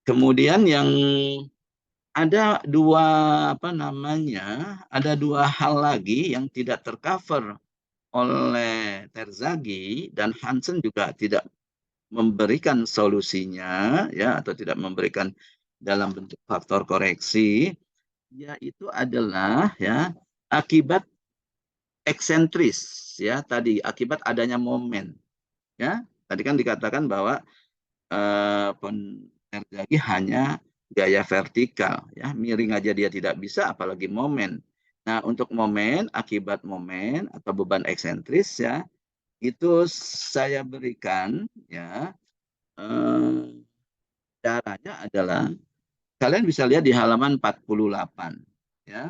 Kemudian yang ada ada dua hal lagi yang tidak tercover oleh Terzaghi, dan Hansen juga tidak memberikan solusinya, ya, atau tidak memberikan dalam bentuk faktor koreksi, yaitu adalah, ya, akibat eksentris, ya, tadi akibat adanya momen, ya. Tadi kan dikatakan bahwa Terzaghi hanya gaya vertikal, ya, miring aja dia tidak bisa, apalagi momen. Nah, untuk momen, akibat momen atau beban eksentris, ya, itu saya berikan, ya, caranya adalah kalian bisa lihat di halaman 48, ya.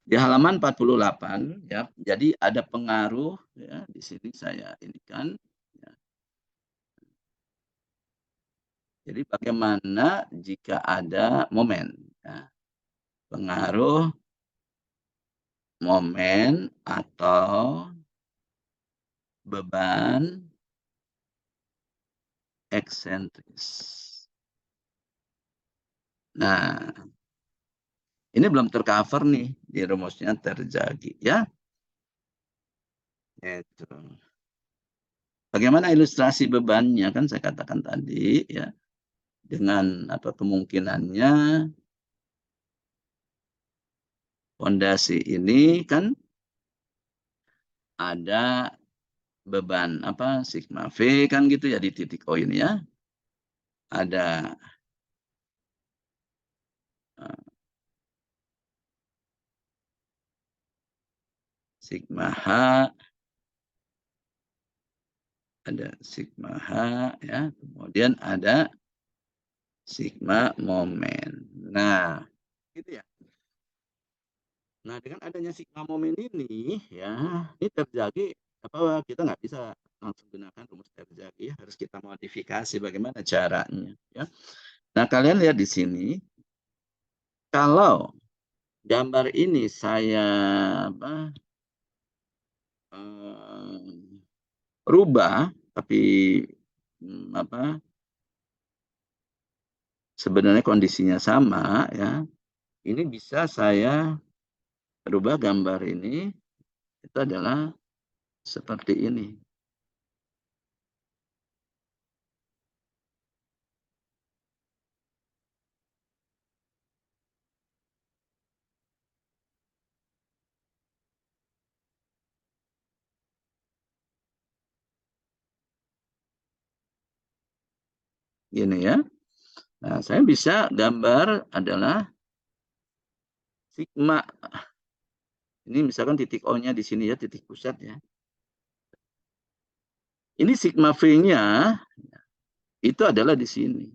Di halaman 48, ya, jadi ada pengaruh, ya, di sini saya ini kan, ya. Jadi bagaimana jika ada momen, ya, pengaruh momen atau beban eksentris. Nah, ini belum tercover nih di rumusnya Terzaghi, ya. Itu. Bagaimana ilustrasi bebannya, kan saya katakan tadi, ya, dengan apa kemungkinannya fondasi ini kan ada beban apa sigma V kan gitu ya di titik O ini, ya. Ada sigma H, ada sigma H, ya. Kemudian ada sigma momen. Nah, gitu ya. Nah, dengan adanya sigma momen ini, ya, ini terjadi apa, kita nggak bisa langsung gunakan rumus Terzaghi, ya, harus kita modifikasi bagaimana caranya, ya. Nah, kalian lihat di sini, kalau gambar ini saya apa, rubah, tapi apa, sebenarnya kondisinya sama, ya. Ini bisa saya rubah gambar ini, itu adalah seperti ini. Gini, ya. Nah, saya bisa gambar adalah sigma. Ini misalkan titik O-nya di sini, ya, titik pusat, ya. Ini sigma V-nya itu adalah di sini.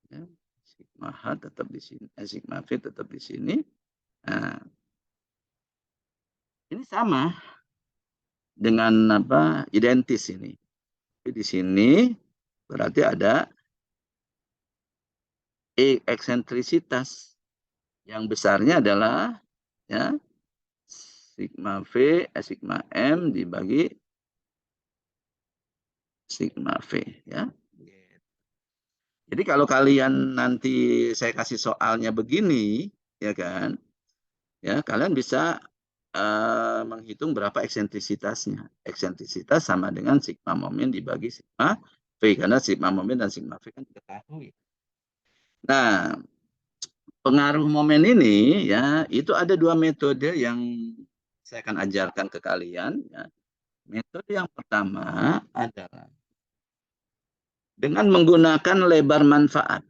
Ya. Sigma H tetap di sini, sigma V tetap di sini. Nah, ini sama dengan apa, identis ini. Tapi di sini berarti ada eksentrisitas yang besarnya adalah, ya, sigma V, sigma M dibagi sigma V, ya. Jadi kalau kalian nanti saya kasih soalnya begini, ya kan, ya, kalian bisa menghitung berapa eksentrisitasnya. Eksentrisitas sama dengan sigma momen dibagi sigma V, karena sigma momen dan sigma V kan diketahui. Nah, pengaruh momen ini, ya, itu ada dua metode yang saya akan ajarkan ke kalian, ya. Metode yang pertama adalah dengan menggunakan lebar manfaat.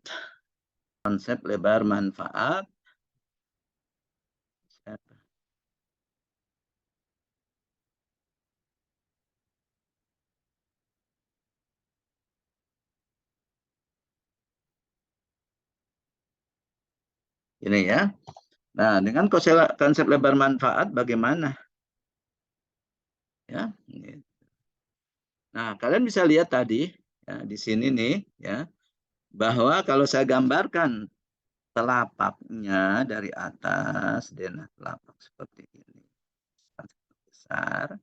Konsep lebar manfaat. Ini, ya. Nah, dengan konsep lebar manfaat bagaimana? Ya. Nah, kalian bisa lihat tadi, ya, di sini nih, ya, bahwa kalau saya gambarkan telapaknya dari atas, dan telapak seperti ini, besar,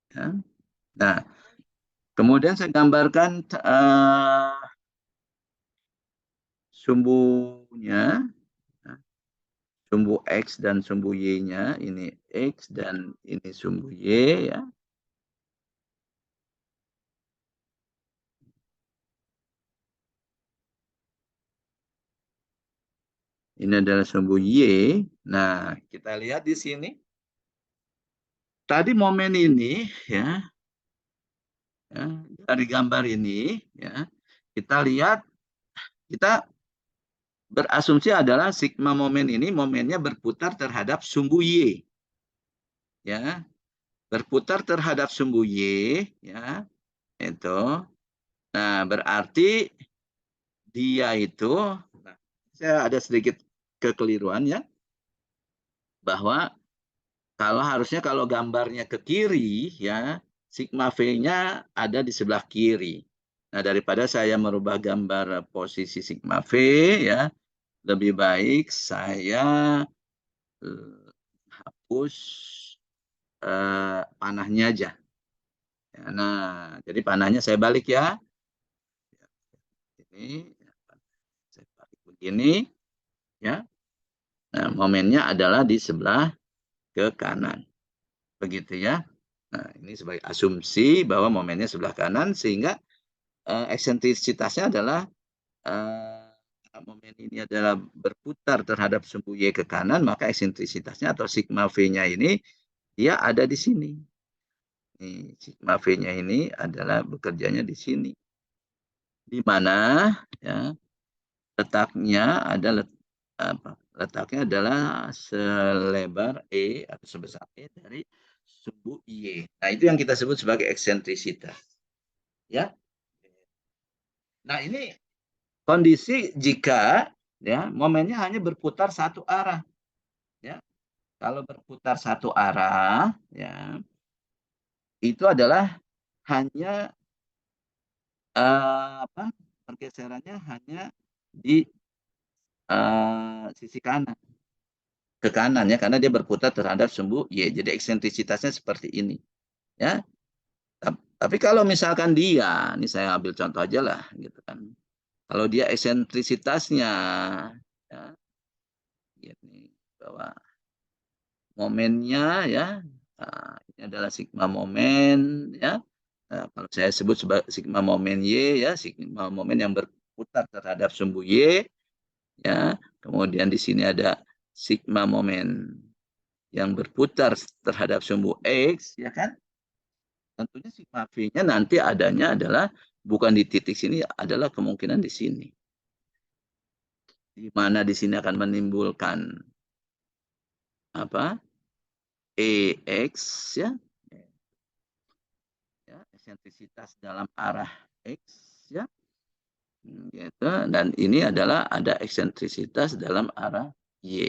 ya. Nah, kemudian saya gambarkan sumbunya, sumbu X dan sumbu Y-nya, ini X dan ini sumbu Y ya. Ini adalah sumbu Y. Nah, kita lihat di sini. Tadi momen ini ya, dari gambar ini ya, kita lihat, kita berasumsi adalah sigma momen ini momennya berputar terhadap sumbu Y. Ya, berputar terhadap sumbu Y ya, itu. Nah, berarti dia itu, nah, saya ada sedikit kekeliruan ya, bahwa harusnya kalau gambarnya ke kiri ya, sigma V-nya ada di sebelah kiri. Nah, daripada saya merubah gambar posisi sigma V ya, lebih baik saya hapus panahnya aja. Ya, nah, jadi panahnya saya balik ya. Ini saya balik begini ya. Nah, momennya adalah di sebelah ke kanan. Begitu ya. Nah, ini sebagai asumsi bahwa momennya sebelah kanan, sehingga eksentrisitasnya adalah momen ini adalah berputar terhadap sumbu Y ke kanan, maka eksentrisitasnya atau sigma V-nya ini dia ada di sini. Nih, sigma V-nya ini adalah bekerjanya di sini. Di mana ya, letaknya letaknya adalah selebar E atau sebesar E dari sumbu Y. Nah, itu yang kita sebut sebagai eksentrisitas. Ya. Nah, ini kondisi jika ya momennya hanya berputar satu arah. Ya. Kalau berputar satu arah, ya itu adalah hanya pergeserannya hanya di sisi kanan, ke kanan ya, karena dia berputar terhadap sumbu Y. Jadi eksentrisitasnya seperti ini. Ya. Tapi kalau misalkan dia, ini saya ambil contoh aja lah, gitu kan. Kalau dia eksentrisitasnya, ya, gini, bahwa momennya ya, ini adalah sigma momen ya. Nah, kalau saya sebut sebagai sigma momen Y ya, sigma momen yang berputar terhadap sumbu Y ya. Kemudian di sini ada sigma momen yang berputar terhadap sumbu X ya kan. Tentunya sigma V-nya nanti adanya adalah bukan di titik sini, adalah kemungkinan di sini. Di mana di sini akan menimbulkan apa? EX ya. Ya, eksentrisitas dalam arah X ya. Gitu. Dan ini adalah ada eksentrisitas dalam arah Y.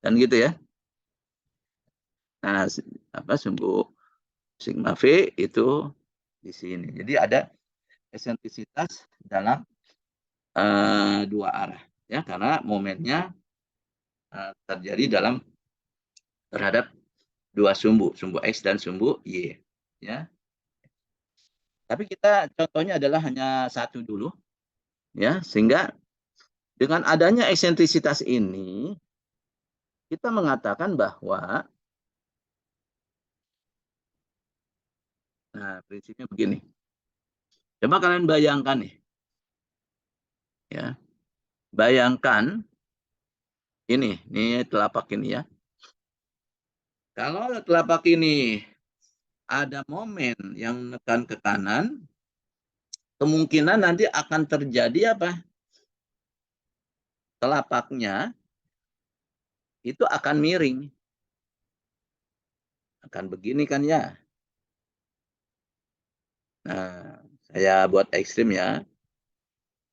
Dan gitu ya. Nah, sumbu sigma V itu di sini. Jadi ada eksentrisitas dalam dua arah ya, karena momennya terjadi terhadap dua sumbu X dan sumbu Y ya. Tapi kita contohnya adalah hanya satu dulu ya, sehingga dengan adanya eksentrisitas ini kita mengatakan bahwa prinsipnya begini. Coba kalian bayangkan nih. Ya. Bayangkan ini telapak ini ya. Kalau telapak ini ada momen yang menekan ke kanan, kemungkinan nanti akan terjadi apa? Telapaknya itu akan miring. Akan begini kan ya. Nah, saya buat ekstrim ya.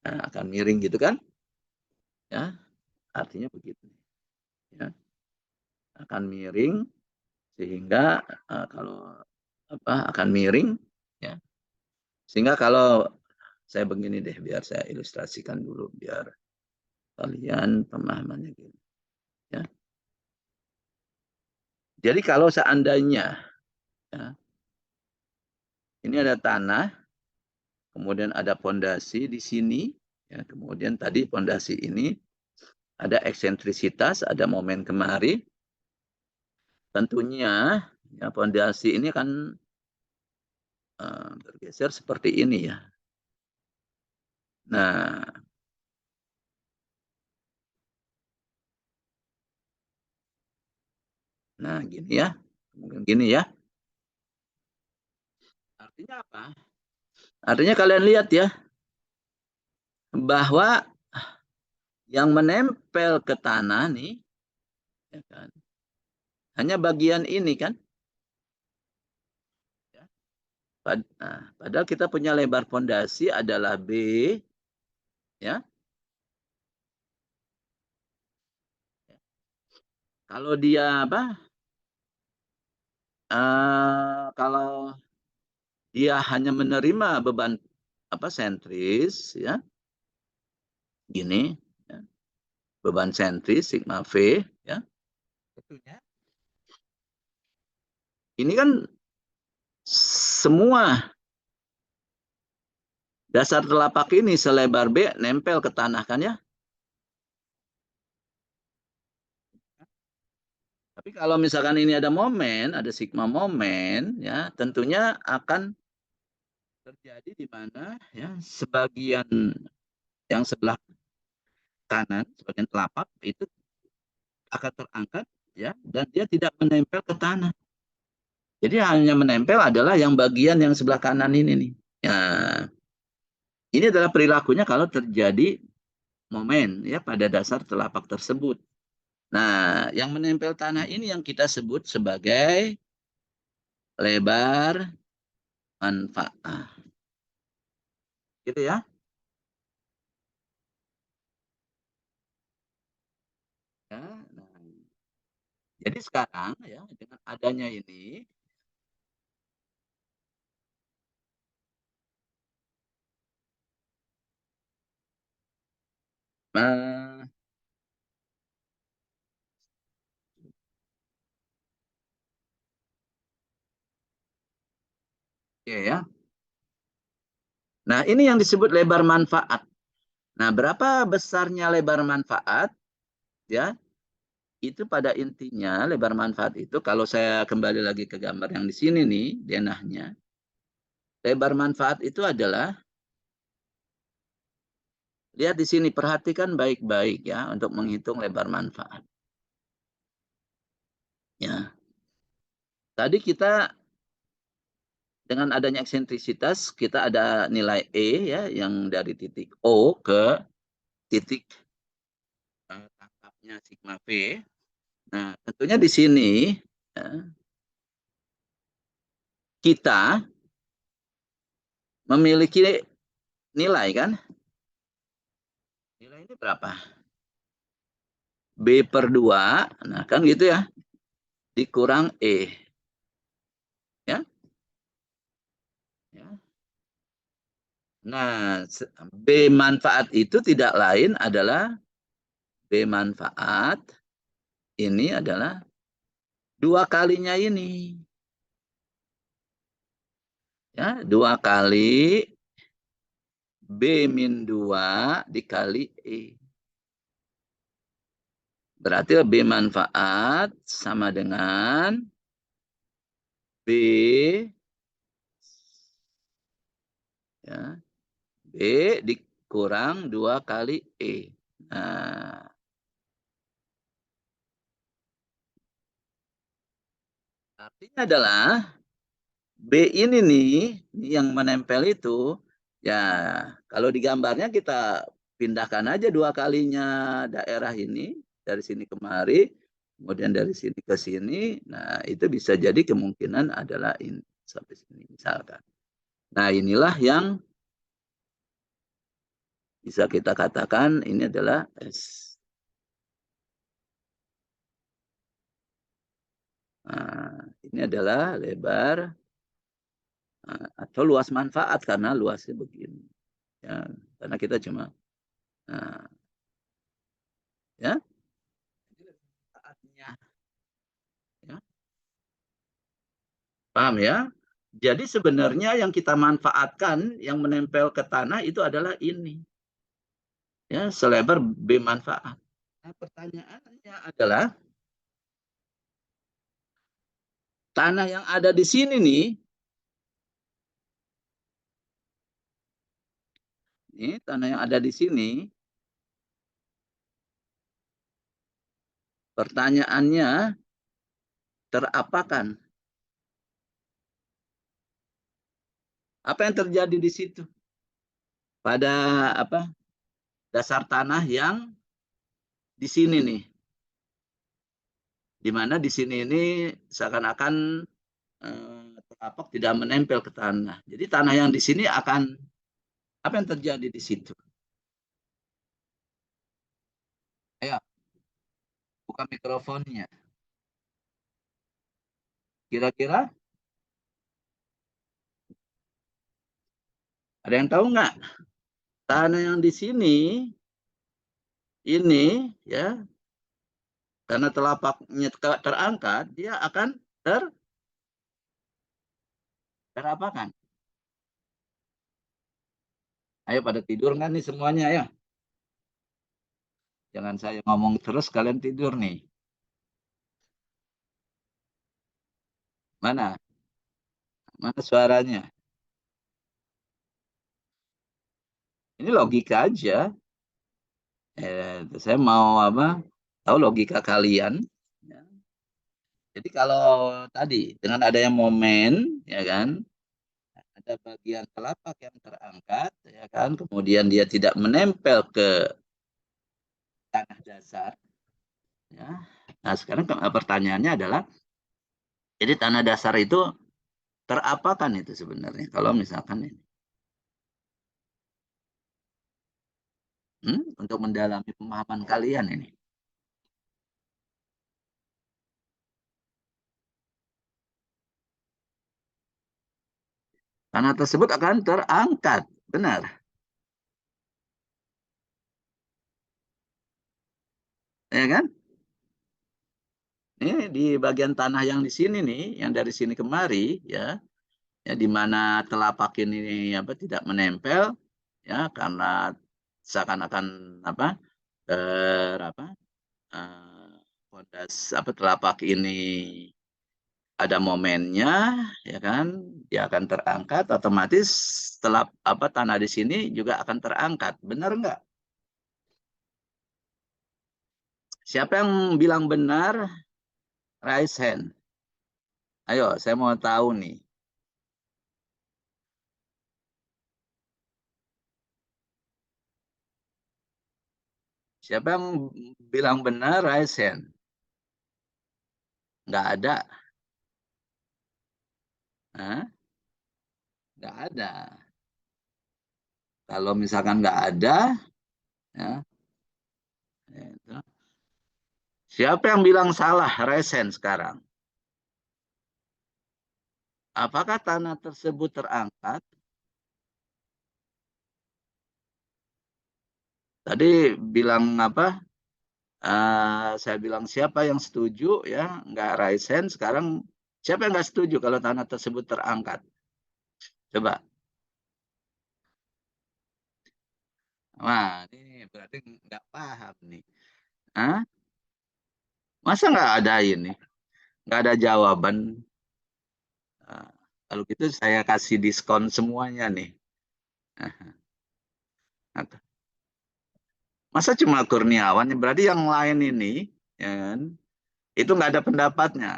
Nah, akan miring gitu kan? Ya, artinya begitu. Ya, akan miring sehingga kalau akan miring ya. Sehingga kalau saya begini deh, biar saya ilustrasikan dulu biar kalian pemahamannya gitu. Ya. Jadi kalau seandainya ya, ini ada tanah, kemudian ada pondasi di sini, ya, kemudian tadi pondasi ini ada eksentrisitas, ada momen kemari. Tentunya ya, pondasi ini kan bergeser seperti ini ya. Nah, gini ya, mungkin gini ya. Artinya apa? Artinya kalian lihat ya, bahwa yang menempel ke tanah nih, ya kan, hanya bagian ini kan. Ya. Padahal kita punya lebar pondasi adalah B, ya. Kalau dia apa? Kalau dia hanya menerima beban apa sentris, ya, gini, ya, beban sentris sigma V, ya. Tentunya. Ini kan semua dasar telapak ini selebar B nempel ke tanah kan ya. Tapi kalau misalkan ini ada momen, ada sigma momen, ya tentunya akan terjadi di mana ya sebagian yang sebelah kanan, sebagian telapak itu akan terangkat ya dan dia tidak menempel ke tanah. Jadi hanya menempel adalah yang bagian yang sebelah kanan ini nih. Ya, ini adalah perilakunya kalau terjadi momen ya pada dasar telapak tersebut. Nah, yang menempel tanah ini yang kita sebut sebagai lebar manfaat. Gitu ya. Ya, nah, jadi sekarang ya dengan adanya ini ya, ya. Nah, ini yang disebut lebar manfaat. Nah, berapa besarnya lebar manfaat? Ya, itu pada intinya lebar manfaat itu kalau saya kembali lagi ke gambar yang di sini nih, denahnya. Lebar manfaat itu adalah lihat di sini, perhatikan baik-baik ya untuk menghitung lebar manfaat. Ya. Tadi kita dengan adanya eksentrisitas kita ada nilai E ya yang dari titik O ke titik tangkapnya sigma V. Nah, tentunya di sini ya, kita memiliki nilai kan? Nilai ini berapa? B per 2, nah kan gitu ya, dikurang E. Ya. Ya. Nah, B manfaat itu tidak lain adalah B manfaat ini adalah dua kalinya ini. Ya, dua kali B min 2 dikali E. Berarti B manfaat sama dengan B ya, B dikurang 2 kali E. Nah, artinya adalah B ini nih yang menempel itu ya kalau di gambarnya kita pindahkan aja dua kalinya daerah ini dari sini kemari, kemudian dari sini ke sini. Nah, itu bisa jadi kemungkinan adalah ini sampai sini misalkan. Nah, inilah yang bisa kita katakan ini adalah S. Nah, ini adalah lebar atau luas manfaat karena luasnya begini. Ya, karena kita cuma ya, manfaatnya ya. Paham ya? Jadi sebenarnya yang kita manfaatkan, yang menempel ke tanah itu adalah ini. Ya, selebar B manfaat. Nah, pertanyaannya adalah, tanah yang ada di sini nih, ini tanah yang ada di sini, pertanyaannya, terapakan? Apa yang terjadi di situ? Pada apa? Dasar tanah yang di sini nih. Di mana di sini ini seakan-akan telapak tidak menempel ke tanah. Jadi tanah yang di sini akan, apa yang terjadi di situ? Ayo, buka mikrofonnya. Kira-kira ada yang tahu nggak? Tanah yang di sini ini ya, karena telapaknya terangkat, dia akan terapakan. Ayo pada tidur nggak nih semuanya ya? Jangan saya ngomong terus kalian tidur nih. Mana? Mana suaranya? Ini logika aja. Saya mau apa? Tahu logika kalian. Ya. Jadi kalau tadi dengan adanya momen, ya kan, ada bagian telapak yang terangkat, ya kan, kemudian dia tidak menempel ke tanah dasar, ya. Nah sekarang pertanyaannya adalah, jadi tanah dasar itu terapakan itu sebenarnya kalau misalkan ini, untuk mendalami pemahaman kalian ini. Tanah tersebut akan terangkat, benar, ya kan? Ini di bagian tanah yang di sini nih, yang dari sini kemari, ya di mana telapak ini apa tidak menempel, ya karena seakan-akan apa apa fondas apa telapak ini ada momennya, ya kan, dia akan terangkat otomatis, telap apa tanah di sini juga akan terangkat, benar nggak? Siapa yang bilang benar? Raise hand. Ayo, saya mau tahu nih. Siapa yang bilang benar? Raise hand. Nggak ada. Hah? Nggak ada. Kalau misalkan nggak ada, ya, itu. Siapa yang bilang salah? Raise hand sekarang. Apakah tanah tersebut terangkat? Tadi bilang apa? Saya bilang siapa yang setuju ya, nggak raise hand. Sekarang siapa yang nggak setuju kalau tanah tersebut terangkat? Coba. Wah, ini berarti nggak paham nih. Hah? Masa nggak ada ini? Nggak ada jawaban? Nah, kalau gitu saya kasih diskon semuanya nih. Nah, masa cuma Kurniawan? Berarti yang lain ini, ya kan, itu nggak ada pendapatnya.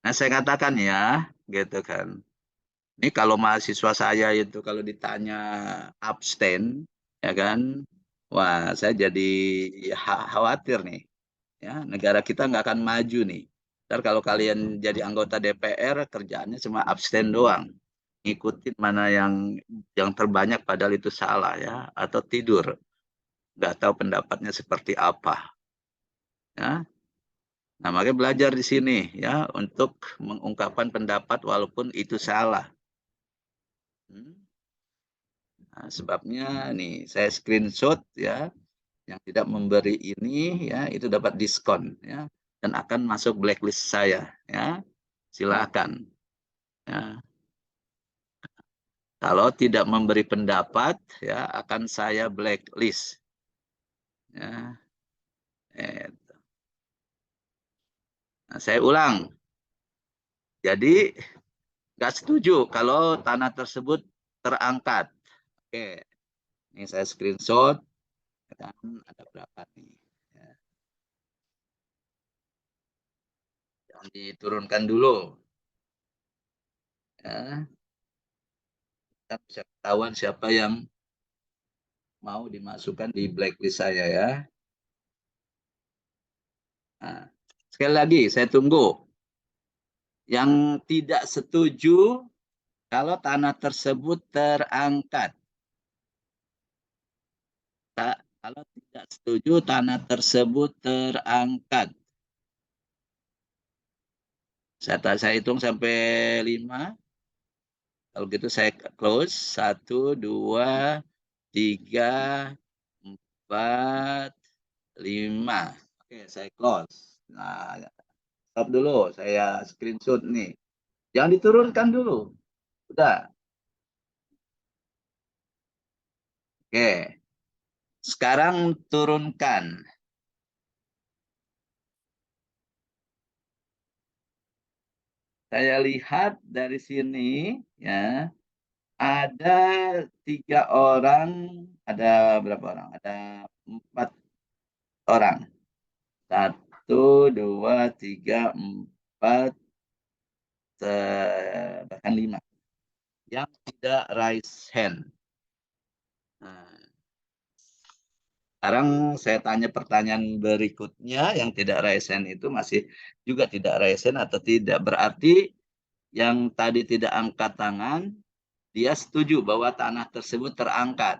Nah, saya katakan ya, gitu kan. Ini kalau mahasiswa saya itu kalau ditanya abstain, ya kan, wah saya jadi khawatir nih, ya negara kita nggak akan maju nih. Ntar kalau kalian jadi anggota DPR kerjaannya cuma abstain doang, ngikutin mana yang terbanyak padahal itu salah ya, atau tidur, nggak tahu pendapatnya seperti apa, ya. Nah makanya belajar di sini ya untuk mengungkapkan pendapat walaupun itu salah. Hmm. Nah, sebabnya nih saya screenshot ya, yang tidak memberi ini ya itu dapat diskon ya dan akan masuk blacklist saya ya. Silakan ya. Kalau tidak memberi pendapat, ya akan saya blacklist. Ya, nah, saya ulang. Jadi nggak setuju kalau tanah tersebut terangkat. Oke, ini saya screenshot. Dan ada berapa nih? Ya, yang diturunkan dulu. Ya, kita bisa ketahuan siapa yang mau dimasukkan di blacklist saya ya. Nah, sekali lagi saya tunggu. Yang tidak setuju kalau tanah tersebut terangkat. Kalau tidak setuju tanah tersebut terangkat. Saya hitung sampai 5. Kalau gitu saya close. 1, 2, 3, 4, 5. Oke, saya close. Nah, stop dulu. Saya screenshot nih. Jangan diturunkan dulu. Udah. Oke. Sekarang turunkan. Saya lihat dari sini ya ada 3 orang, ada berapa orang? Ada 4 orang. 1, 2, 3, 4, bahkan 5 yang tidak raise hand. Nah, sekarang saya tanya pertanyaan berikutnya, yang tidak raise hand itu masih juga tidak raise hand atau tidak? Berarti yang tadi tidak angkat tangan, dia setuju bahwa tanah tersebut terangkat.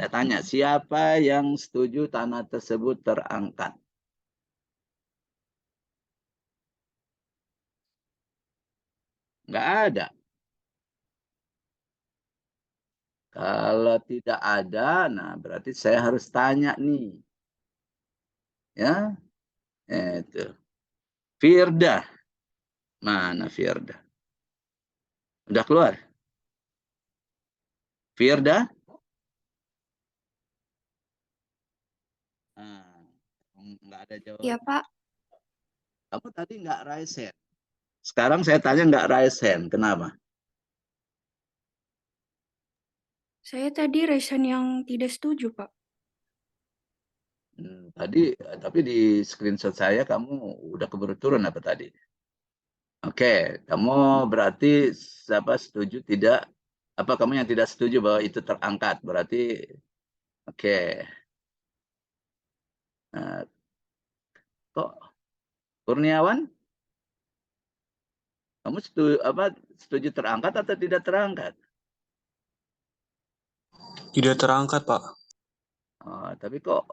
Saya tanya, siapa yang setuju tanah tersebut terangkat? Nggak ada. Kalau tidak ada, nah berarti saya harus tanya nih. Ya, itu. Firda. Mana Firda? Udah keluar? Firda? Nah, nggak ada Ya, jawaban. Pak. Kamu tadi nggak raise hand. Sekarang saya tanya nggak raise hand. Kenapa? Saya tadi resign yang tidak setuju, Pak. Tapi di screenshot saya kamu udah keburu turun apa tadi? Oke, kamu berarti siapa setuju tidak? Apa kamu yang tidak setuju bahwa itu terangkat? Berarti oke. Nah, kok Kurniawan? Kamu setuju terangkat atau tidak terangkat? Tidak terangkat, Pak. Oh, tapi kok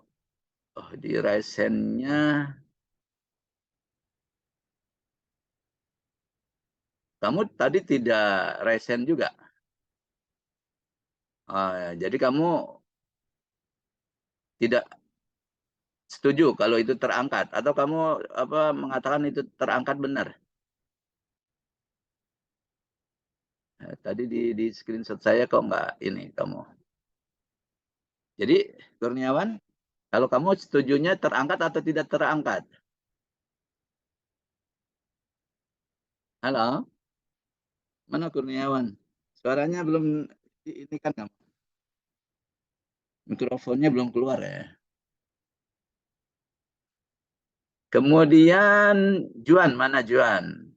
di raise hand-nya kamu tadi tidak raise hand juga? Oh, ya. Jadi kamu tidak setuju kalau itu terangkat atau kamu mengatakan itu terangkat benar? Tadi di screenshot saya kok nggak ini kamu. Jadi Kurniawan, kalau kamu setujunya terangkat atau tidak terangkat? Halo, mana Kurniawan? Suaranya belum ini kan kamu. Mikrofonnya belum keluar ya. Kemudian Juan, mana Juan?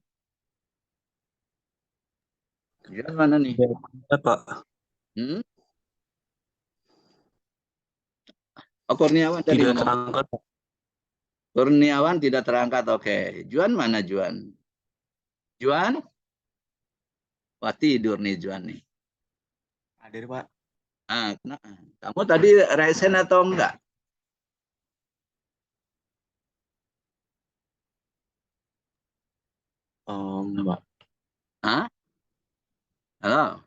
Juan mana nih? Tidak terangkat, Pak. Hmm? Oh, Kurniawan tadi Tidak ngomong. terangkat, Pak. Kurniawan tidak terangkat. Oke. Juan mana Juan? Juan? Wah, tidur nih Juan nih. Hadir, Pak. Kamu tadi resen atau enggak? Oh, enggak, Pak. Hah? Halo?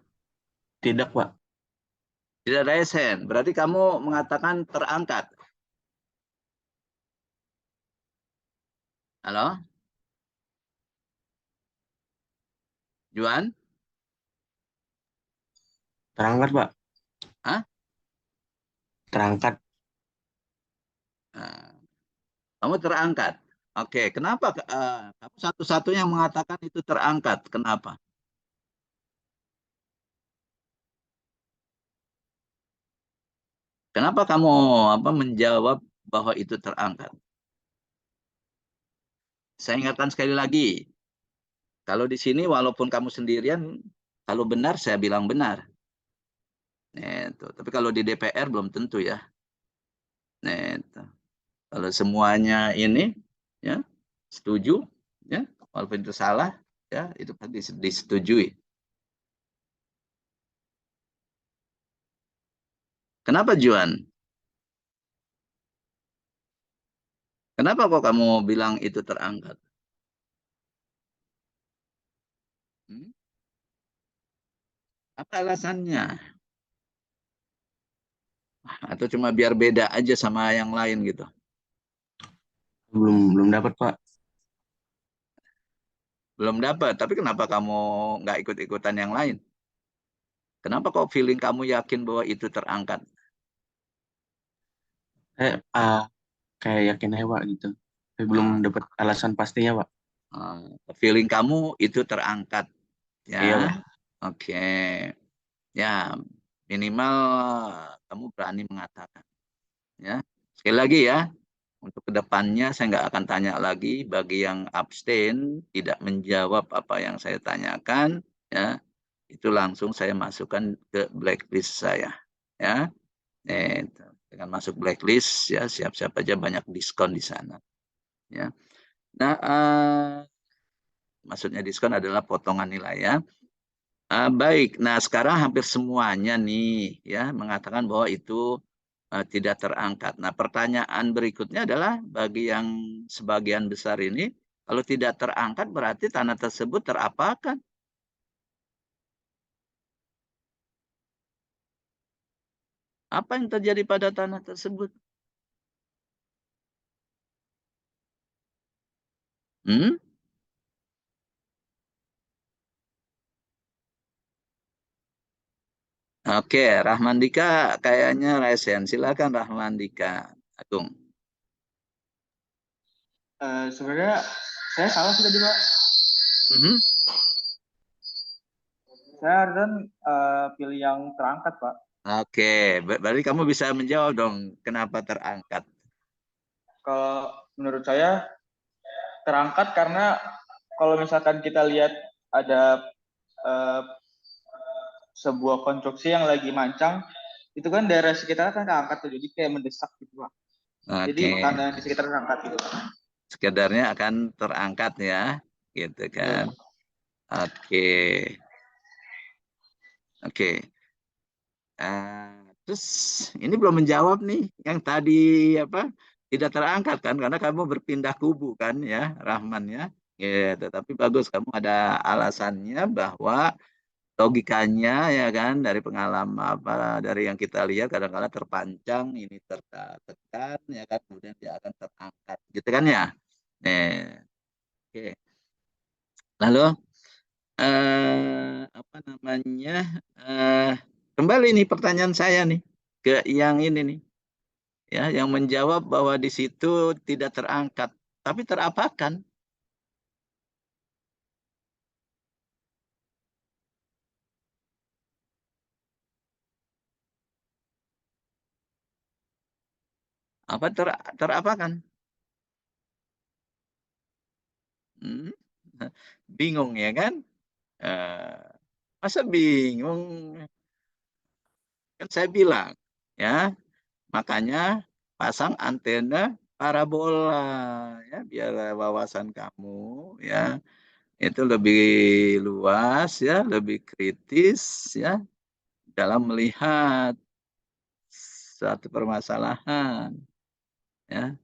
Tidak, Pak. Tidak resen. Berarti kamu mengatakan terangkat. Halo? Juan? Terangkat, Pak. Hah? Terangkat. Nah, kamu terangkat. Oke, kenapa kamu satu-satunya yang mengatakan itu terangkat? Kenapa? Kenapa kamu menjawab bahwa itu terangkat? Saya ingatkan sekali lagi, kalau di sini walaupun kamu sendirian, kalau benar saya bilang benar. Itu. Tapi kalau di DPR belum tentu ya. Itu. Kalau semuanya ini ya setuju, ya walaupun itu salah, ya itu pasti disetujui. Kenapa Juan? Kenapa kok kamu bilang itu terangkat? Hmm? Apa alasannya? Atau cuma biar beda aja sama yang lain gitu? Belum dapat, Pak. Belum dapat, tapi kenapa kamu nggak ikut-ikutan yang lain? Kenapa kok feeling kamu yakin bahwa itu terangkat? Saya kayak yakin aja, Pak, gitu. Tapi belum Ah, dapat alasan pastinya, Pak. feeling kamu itu terangkat, Iya, ya? Pak. Oke, ya minimal kamu berani mengatakan, ya. Sekali lagi ya, untuk kedepannya saya nggak akan tanya lagi bagi yang abstain tidak menjawab apa yang saya tanyakan, ya itu langsung saya masukkan ke blacklist saya, ya. Dengan masuk blacklist ya siap-siap aja banyak diskon di sana, ya. Nah, maksudnya diskon adalah potongan nilai ya. Baik, nah sekarang hampir semuanya nih ya mengatakan bahwa itu tidak terangkat. Nah pertanyaan berikutnya adalah bagi yang sebagian besar ini, kalau tidak terangkat berarti tanah tersebut terapakan. Apa yang terjadi pada tanah tersebut? Hmm? Oke, Rahmandika kayaknya resen. Silakan Rahmandika. Agung. Sebenarnya saya salah sih tadi Pak. Mhm. Saya harusnya pilih yang terangkat Pak. Oke, berarti kamu bisa menjawab dong kenapa terangkat. Kalau menurut saya terangkat karena kalau misalkan kita lihat ada uh, sebuah konstruksi yang lagi mancang, itu kan daerah sekitar kan keangkat tuh, jadi kayak mendesak gitu Pak. Jadi Oke, tanah di sekitar terangkat gitu. sekedarnya akan terangkat ya, gitu kan. Betul. Oke, oke. Terus ini belum menjawab nih yang tadi apa tidak terangkat kan karena kamu berpindah kubu kan ya Rahman ya. Gitu. Tapi bagus kamu ada alasannya bahwa logikanya ya kan dari pengalaman apa dari yang kita lihat kadang-kadang terpancang ini tertekan ya kan kemudian dia akan terangkat gitu kan ya. Oke. Lalu apa namanya? eh Kembali nih pertanyaan saya nih ke yang ini nih, ya, yang menjawab bahwa di situ tidak terangkat, tapi terapakan. Apa terapakan? Hmm? Bingung ya kan? Eh, Masa bingung? Kan saya bilang, ya, makanya pasang antena parabola, ya, biar wawasan kamu, ya, itu lebih luas, ya, lebih kritis, ya, dalam melihat suatu permasalahan, ya.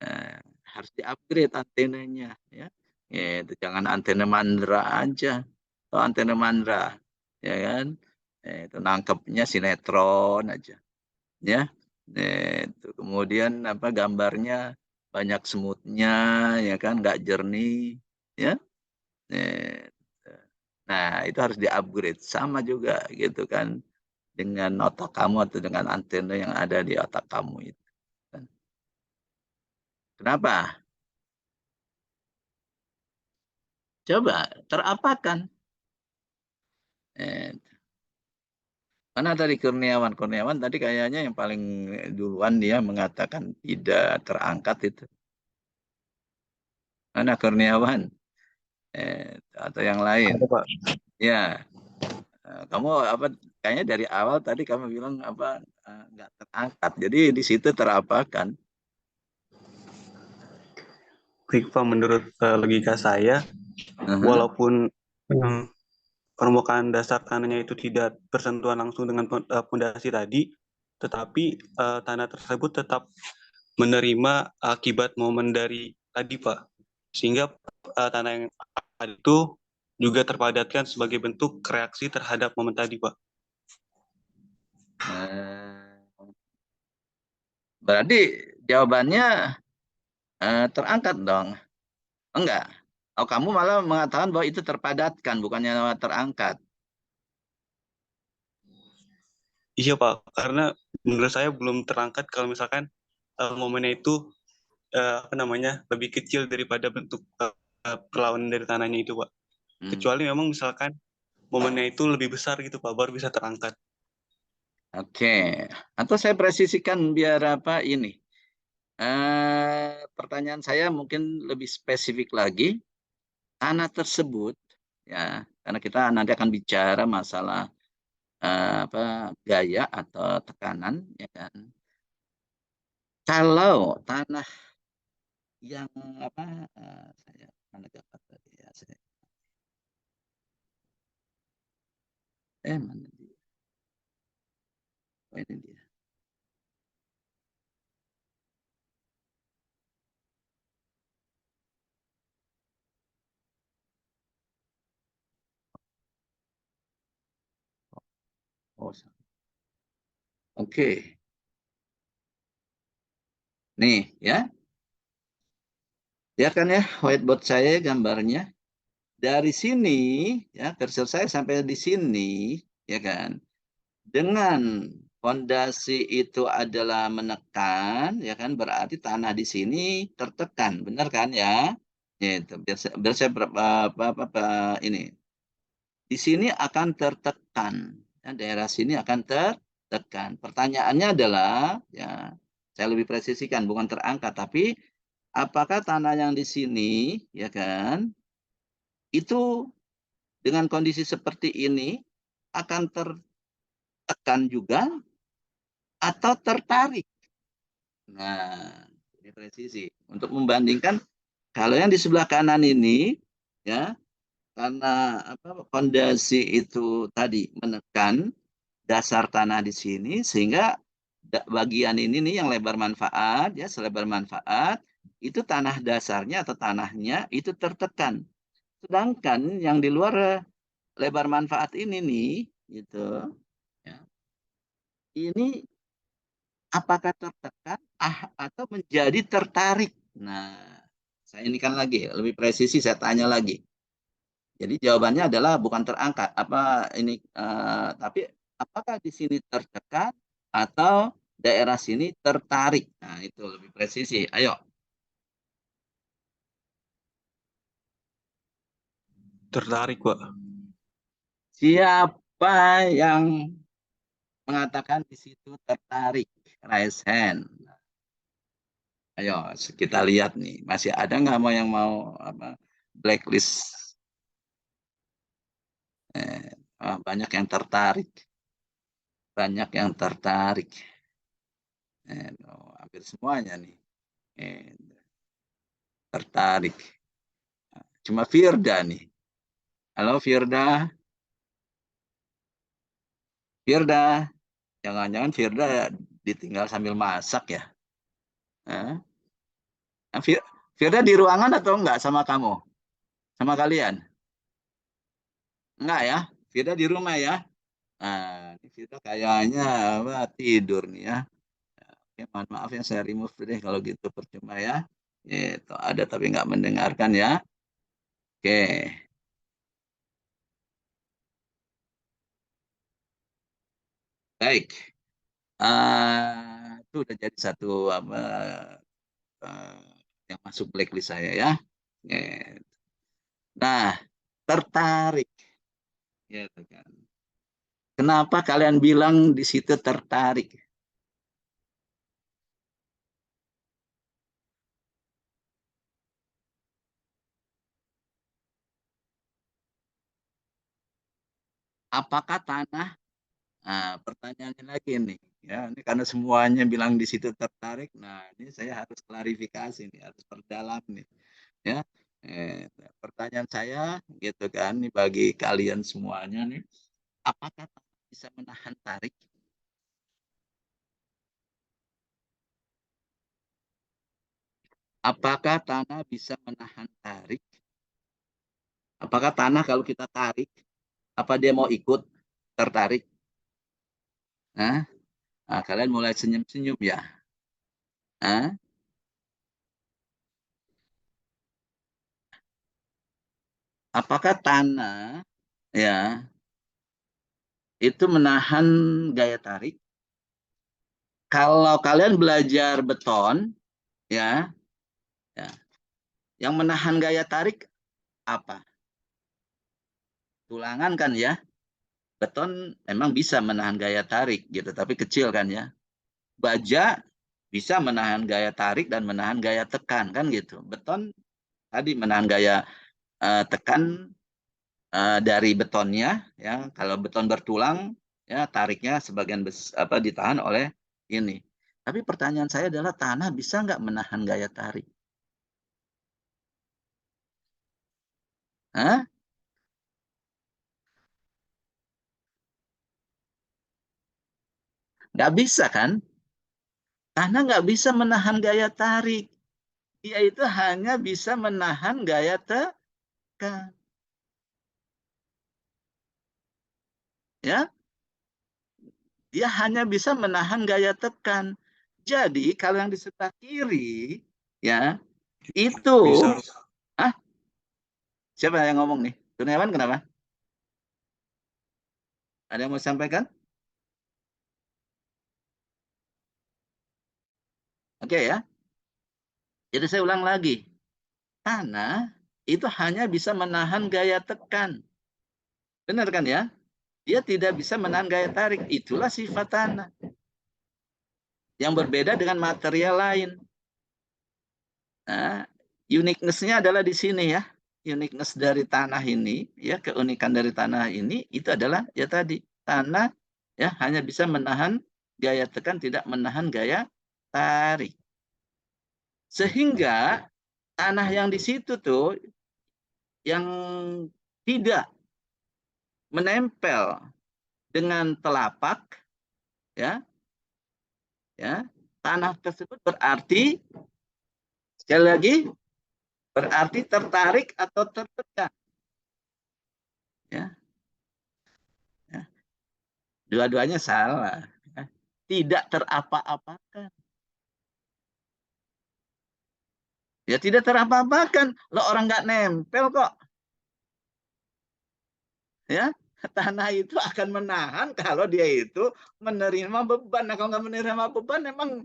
Eh, Harus diupgrade antenanya, ya. Itu jangan antena mandra aja, atau antena mandra, ya kan? Itu nangkepnya sinetron aja, ya. Itu kemudian apa gambarnya banyak semutnya, ya kan? Nggak jernih, ya. Eh, Nah, itu harus di-upgrade sama juga gitu kan. dengan otak kamu atau dengan antena yang ada di otak kamu itu. Kenapa? Coba terapakan. Karena dari Kurniawan tadi kayaknya yang paling duluan dia mengatakan tidak terangkat itu. Mana Kurniawan? Atau yang lain? Ada, Pak. Ya, kamu apa? Kayaknya dari awal tadi kamu bilang apa? Nggak terangkat. Jadi di situ terapakan. Baik, Pak, menurut logika saya, walaupun permukaan dasar tanahnya itu tidak bersentuhan langsung dengan pondasi tadi, tetapi tanah tersebut tetap menerima akibat momen dari tadi, Pak. Sehingga tanah yang ada itu juga terpadatkan sebagai bentuk reaksi terhadap momen tadi, Pak. Berarti jawabannya terangkat dong. Enggak. Oh, kamu malah mengatakan bahwa itu terpadatkan, bukannya terangkat. Iya, Pak, karena menurut saya belum terangkat kalau misalkan momennya itu lebih kecil daripada bentuk perlawanan dari tanahnya itu, Pak. Kecuali memang misalkan momennya itu lebih besar gitu, Pak, baru bisa terangkat. Oke. Atau saya presisikan biar apa ini. Pertanyaan saya mungkin lebih spesifik lagi. Tanah tersebut, ya, karena kita nanti akan bicara masalah gaya atau tekanan, ya kan. Kalau tanah yang saya mana dapat tadi ya, mana dia? Oh, ini dia. Oh, oke. Nih ya. Lihat kan ya whiteboard saya gambarnya. Dari sini ya cursor saya sampai di sini ya kan. Dengan fondasi itu adalah menekan ya kan, berarti tanah di sini tertekan, benar kan ya? Itu biar saya ini. Di sini akan tertekan. Ya, daerah sini akan tertekan. Pertanyaannya adalah ya saya lebih presisikan bukan terangkat tapi apakah tanah yang di sini ya kan itu dengan kondisi seperti ini akan tertekan juga atau tertarik. Nah, ini presisi. Untuk membandingkan kalau yang di sebelah kanan ini ya karena fondasi itu tadi menekan dasar tanah di sini sehingga bagian ini nih yang lebar manfaat ya selebar manfaat itu tanah dasarnya atau tanahnya itu tertekan. Sedangkan yang di luar lebar manfaat ini nih gitu ya, ini apakah tertekan atau menjadi tertarik? Nah, saya ini kan lagi lebih presisi saya tanya lagi. Jadi jawabannya adalah bukan terangkat tapi apakah di sini tertekan atau daerah sini tertarik? Nah, itu lebih presisi. Ayo. Tertarik, Pak. Siapa yang mengatakan di situ tertarik? Raise hand. Ayo kita lihat nih, masih ada nggak yang mau blacklist? Banyak yang tertarik, hampir semuanya nih tertarik. Cuma Firda nih. Halo Firda, jangan-jangan Firda ditinggal sambil masak ya? Firda di ruangan atau enggak sama kamu? Sama kalian? Enggak ya? Firda di rumah ya? Nah, ini Firda kayaknya tidur nih ya. Oke, mohon maaf ya saya remove deh kalau gitu percuma ya. Itu ada tapi nggak mendengarkan ya. Oke. Baik. Itu udah jadi satu apa yang masuk blacklist saya ya. Nah, tertarik. Gitu kan. Kenapa kalian bilang di situ tertarik? Apakah tanah? Nah, pertanyaannya lagi nih, ya, ini karena semuanya bilang di situ tertarik. Nah, ini saya harus klarifikasi nih, harus perdalam nih, ya. Pertanyaan saya, gitu kan, nih bagi kalian semuanya nih, apakah tanah bisa menahan tarik? Apakah tanah bisa menahan tarik? Apakah tanah kalau kita tarik, apa dia mau ikut tertarik? Nah, kalian mulai senyum-senyum ya. Nah, apakah tanah ya itu menahan gaya tarik? Kalau kalian belajar beton, ya, ya, yang menahan gaya tarik apa? Tulangan kan ya. Beton emang bisa menahan gaya tarik gitu, tapi kecil kan ya. Baja bisa menahan gaya tarik dan menahan gaya tekan kan gitu. Beton tadi menahan gaya tekan dari betonnya ya. Kalau beton bertulang ya tariknya sebagian ditahan oleh ini. Tapi pertanyaan saya adalah tanah bisa nggak menahan gaya tarik? Hah? Nggak bisa kan? Tanah nggak bisa menahan gaya tarik. Dia itu hanya bisa menahan gaya tekan. Ya, dia hanya bisa menahan gaya tekan. Jadi kalau yang di sebelah kiri, ya itu, Bisa. ah, siapa yang ngomong nih? Kurniawan kenapa? Ada yang mau sampaikan? Oke ya. Jadi saya ulang lagi. Tanah itu hanya bisa menahan gaya tekan. Benar kan ya? Dia tidak bisa menahan gaya tarik. Itulah sifat tanah. Yang berbeda dengan material lain. Nah, uniqueness-nya adalah di sini ya. Uniqueness dari tanah ini, ya, keunikan dari tanah ini itu adalah ya tadi, tanah ya hanya bisa menahan gaya tekan, tidak menahan gaya tarik. Sehingga tanah yang di situ tuh yang tidak menempel dengan telapak ya, ya, tanah tersebut berarti sekali lagi berarti tertarik atau tertekan. Ya, ya. Dua-duanya salah. Ya. Tidak terapa-apakan. Ya tidak terapa-apakan. Lo orang nggak nempel kok. Ya, tanah itu akan menahan kalau dia itu menerima beban. Nah, kalau nggak menerima beban, memang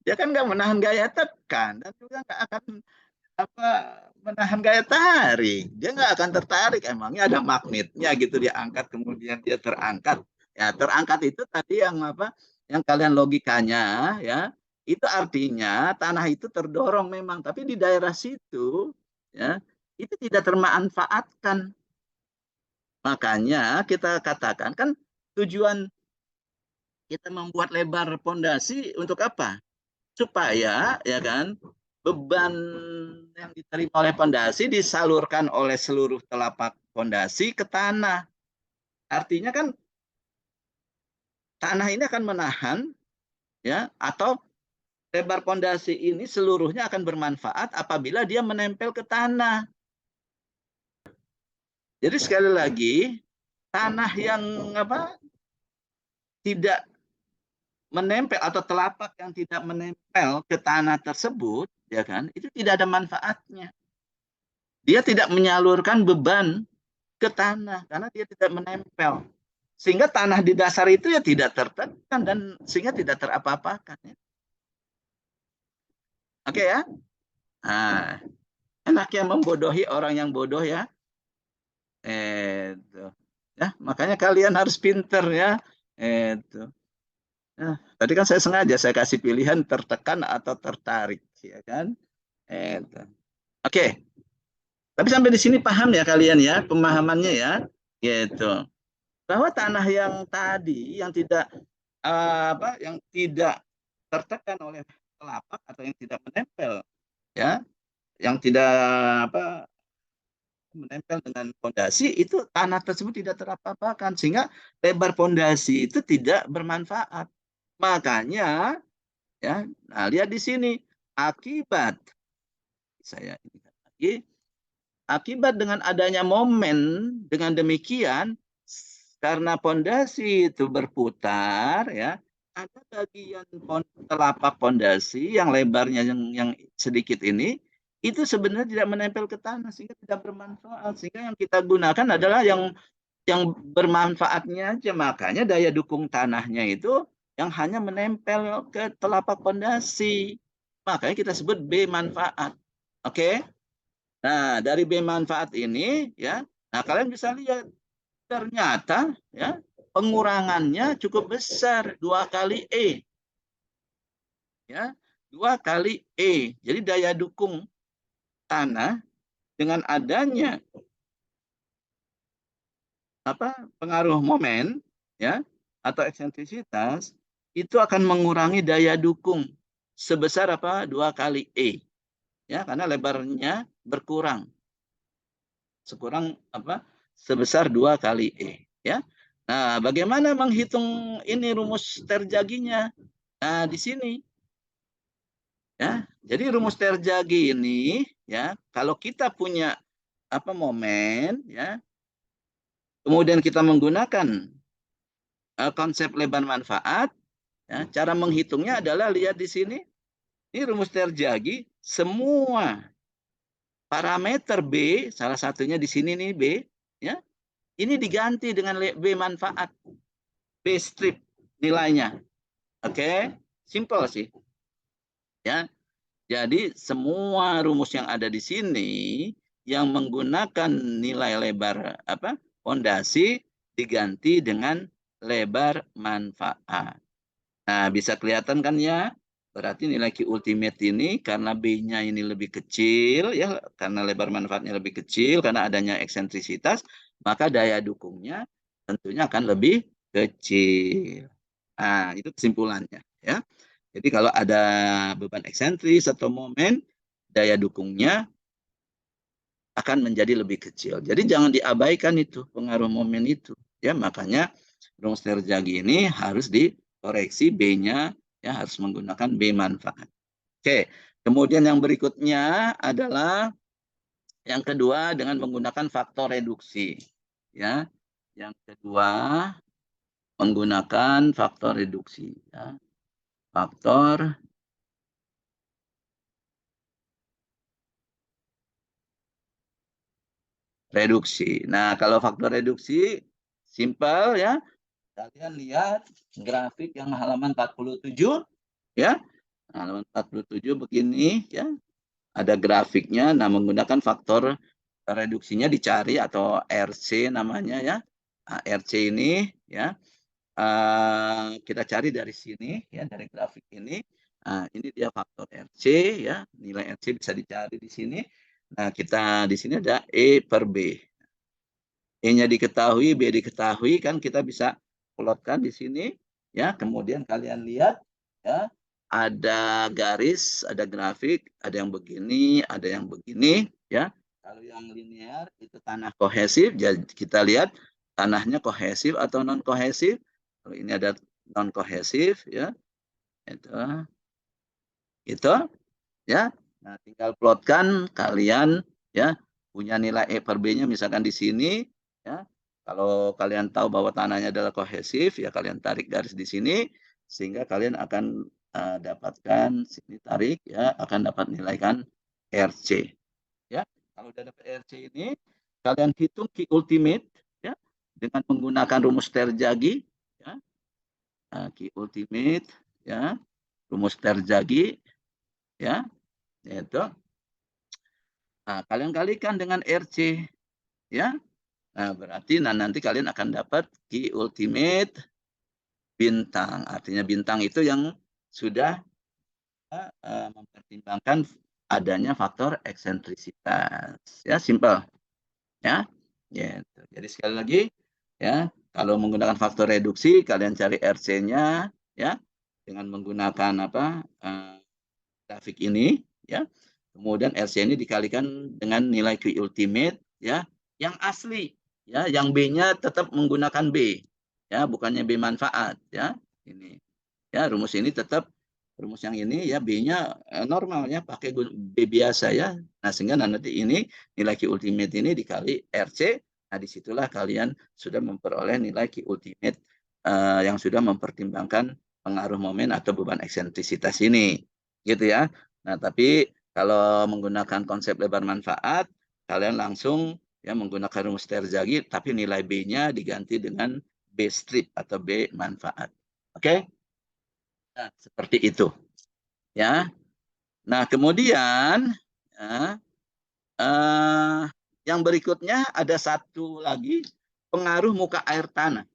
dia kan nggak menahan gaya tekan dan juga nggak akan apa menahan gaya tarik. Dia nggak akan tertarik. Emangnya ada magnetnya gitu dia angkat kemudian dia terangkat. Ya terangkat itu tadi yang apa? Yang kalian logikanya ya itu artinya tanah itu terdorong memang, tapi di daerah situ ya itu tidak termanfaatkan. Makanya kita katakan kan tujuan kita membuat lebar pondasi untuk apa? Supaya ya kan beban yang diterima oleh pondasi disalurkan oleh seluruh telapak pondasi ke tanah. Artinya kan tanah ini akan menahan ya atau lebar pondasi ini seluruhnya akan bermanfaat apabila dia menempel ke tanah. Jadi sekali lagi tanah yang apa tidak menempel atau telapak yang tidak menempel ke tanah tersebut ya kan itu tidak ada manfaatnya. Dia tidak menyalurkan beban ke tanah karena dia tidak menempel. Sehingga tanah di dasar itu ya tidak tertekan dan sehingga tidak terapa-apakan. Ya. Oke ya. Nah, enaknya membodohi orang yang bodoh ya. Itu. Ya, makanya kalian harus pinter ya. Itu. Nah, tadi kan saya kasih pilihan tertekan atau tertarik, ya kan? Itu. Oke. Tapi sampai di sini paham ya kalian ya, pemahamannya ya. Gitu. Bahwa tanah yang tadi yang tidak yang tidak tertekan oleh telapak atau yang tidak menempel ya, yang tidak menempel dengan fondasi itu tanah tersebut tidak terapa-apakan sehingga lebar fondasi itu tidak bermanfaat. Makanya ya, nah lihat di sini akibat saya ini lagi akibat dengan adanya momen dengan demikian karena fondasi itu berputar ya ada bagian telapak fondasi yang lebarnya yang sedikit ini itu sebenarnya tidak menempel ke tanah sehingga tidak bermanfaat sehingga yang kita gunakan adalah yang bermanfaatnya aja makanya daya dukung tanahnya itu yang hanya menempel ke telapak fondasi makanya kita sebut B manfaat oke nah dari B manfaat ini ya nah kalian bisa lihat ternyata ya pengurangannya cukup besar 2 kali E ya 2 kali E jadi daya dukung tanah dengan adanya pengaruh momen ya atau eksentrisitas itu akan mengurangi daya dukung sebesar 2 kali E ya karena lebarnya berkurang sebesar 2 kali E ya. Nah, bagaimana menghitung ini rumus terjaginya? Nah, di sini ya. Jadi rumus terjagi ini ya, kalau kita punya momen ya, kemudian kita menggunakan konsep lebar manfaat ya, cara menghitungnya adalah lihat di sini. Ini rumus terjagi semua parameter B, salah satunya di sini nih B ya. Ini diganti dengan B manfaat, B strip nilainya. Oke, simple sih. Ya. Jadi semua rumus yang ada di sini yang menggunakan nilai lebar fondasi diganti dengan lebar manfaat. Nah, bisa kelihatan kan ya? Berarti nilai Q ultimate ini karena B-nya ini lebih kecil ya, karena lebar manfaatnya lebih kecil karena adanya eksentrisitas, maka daya dukungnya tentunya akan lebih kecil. Nah, itu kesimpulannya ya. Jadi kalau ada beban eksentris atau momen, daya dukungnya akan menjadi lebih kecil. Jadi jangan diabaikan itu pengaruh momen itu. Ya, makanya rumus terjagi ini harus dikoreksi B-nya ya harus menggunakan B manfaat. Oke, kemudian yang berikutnya adalah yang kedua dengan menggunakan faktor reduksi. Ya, yang kedua menggunakan faktor reduksi. Ya. Faktor reduksi. Nah, kalau faktor reduksi simpel ya. Kalian lihat grafik yang halaman 47 ya. Halaman 47 begini ya. Ada grafiknya nah menggunakan faktor reduksinya dicari atau RC namanya ya. Nah, RC ini ya kita cari dari sini ya dari grafik ini. Nah, ini dia faktor RC ya. Nilai RC bisa dicari di sini. Nah, kita di sini ada E per B. E-nya diketahui, B diketahui kan kita bisa plotkan di sini ya. Kemudian kalian lihat ya ada garis, ada grafik, ada yang begini, ada yang begini ya. Kalau yang linear itu tanah kohesif, jadi kita lihat tanahnya kohesif atau non kohesif. Kalau ini ada non kohesif ya. Itu ya. Nah, tinggal plotkan kalian ya punya nilai E per B-nya misalkan di sini ya. Kalau kalian tahu bahwa tanahnya adalah kohesif ya kalian tarik garis di sini sehingga kalian akan dapatkan sini tarik ya akan dapat nilai kan RC ya. Kalau udah dapat RC ini kalian hitung Q ultimate ya. dengan menggunakan rumus Terzaghi, ya, Q ultimate, ya, rumus Terzaghi, ya, yaitu, nah, kalian kalikan dengan RC, ya, nah berarti nanti kalian akan dapat Q ultimate bintang, artinya bintang itu yang sudah mempertimbangkan adanya faktor eksentrisitas, ya, simple, ya, gitu. Jadi sekali lagi, ya, kalau menggunakan faktor reduksi kalian cari RC-nya, ya, dengan menggunakan apa grafik ini, ya, kemudian RC ini dikalikan dengan nilai Q ultimate, ya, yang asli, ya, yang B-nya tetap menggunakan B, ya, bukannya B manfaat, ya, ini, ya, rumus ini tetap rumus yang ini, ya, B-nya normal, ya, pakai B biasa, ya. Nah, sehingga nanti ini nilai Q ultimate ini dikali RC, nah disitulah kalian sudah memperoleh nilai Q ultimate yang sudah mempertimbangkan pengaruh momen atau beban eksentrisitas ini, gitu ya. Nah, tapi kalau menggunakan konsep lebar manfaat, kalian langsung, ya, menggunakan rumus Terzaghi, tapi nilai B-nya diganti dengan B strip atau B manfaat. Oke? Nah, seperti itu, ya. Nah, kemudian, ya, yang berikutnya ada satu lagi, pengaruh muka air tanah.